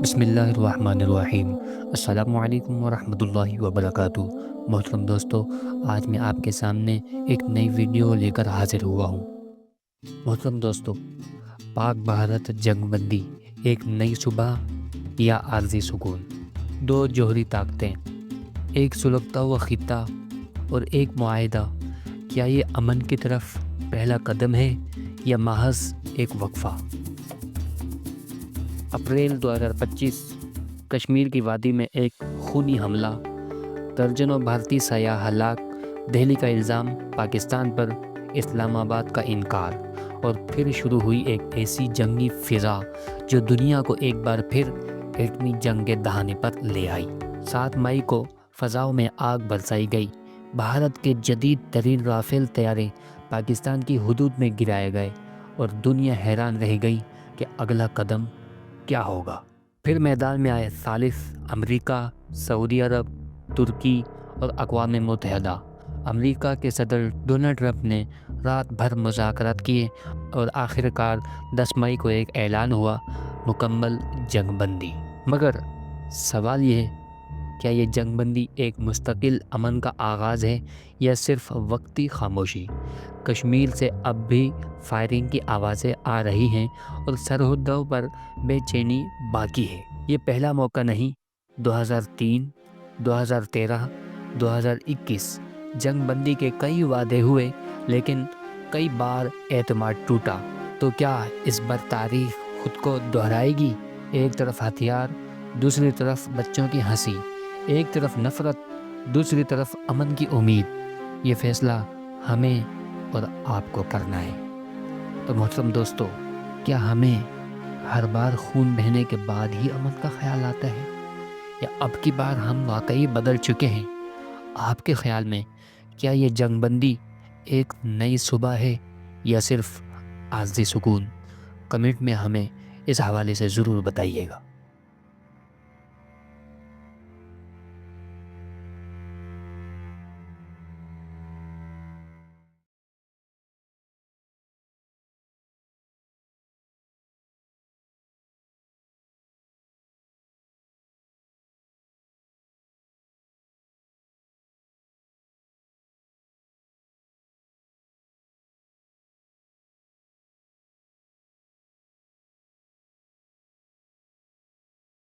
بسم اللہ الرحمن الرحیم۔ السلام علیکم ورحمۃ اللہ وبرکاتہ۔ محترم دوستو، آج میں آپ کے سامنے ایک نئی ویڈیو لے کر حاضر ہوا ہوں۔ محترم دوستو، پاک بھارت جنگ بندی، ایک نئی صبح یا عارضی سکون؟ دو جوہری طاقتیں، ایک سلگتا ہوا خطہ اور ایک معاہدہ۔ کیا یہ امن کی طرف پہلا قدم ہے یا محض ایک وقفہ؟ اپریل 2025، کشمیر کی وادی میں ایک خونی حملہ، درجنوں بھارتی سیاح ہلاک، دہلی کا الزام، پاکستان پر اسلام آباد کا انکار، اور پھر شروع ہوئی ایک ایسی جنگی فضا جو دنیا کو ایک بار پھر ایٹمی جنگ کے دہانے پر لے آئی۔ 7 مئی کو فضاؤں میں آگ برسائی گئی، بھارت کے جدید ترین رافیل طیارے پاکستان کی حدود میں گرائے گئے، اور دنیا حیران رہ گئی کہ اگلا قدم کیا ہوگا۔ پھر میدان میں آئے ثالث امریکہ، سعودی عرب، ترکی اور اقوام متحدہ۔ امریکہ کے صدر ڈونلڈ ٹرمپ نے رات بھر مذاکرات کیے اور آخرکار 10 مئی کو ایک اعلان ہوا: مکمل جنگ بندی۔ مگر سوال یہ ہے، کیا یہ جنگ بندی ایک مستقل امن کا آغاز ہے یا صرف وقتی خاموشی؟ کشمیر سے اب بھی فائرنگ کی آوازیں آ رہی ہیں اور سرحدوں پر بے چینی باقی ہے۔ یہ پہلا موقع نہیں۔ 2003، 2013، 2021 جنگ بندی کے کئی وعدے ہوئے، لیکن کئی بار اعتماد ٹوٹا۔ تو کیا اس بار تاریخ خود کو دہرائے گی؟ ایک طرف ہتھیار، دوسری طرف بچوں کی ہنسی، ایک طرف نفرت، دوسری طرف امن کی امید۔ یہ فیصلہ ہمیں اور آپ کو کرنا ہے۔ تو محترم دوستو، کیا ہمیں ہر بار خون بہنے کے بعد ہی امن کا خیال آتا ہے، یا اب کی بار ہم واقعی بدل چکے ہیں؟ آپ کے خیال میں کیا یہ جنگ بندی ایک نئی صبح ہے یا صرف عارضی سکون؟ کمنٹ میں ہمیں اس حوالے سے ضرور بتائیے گا۔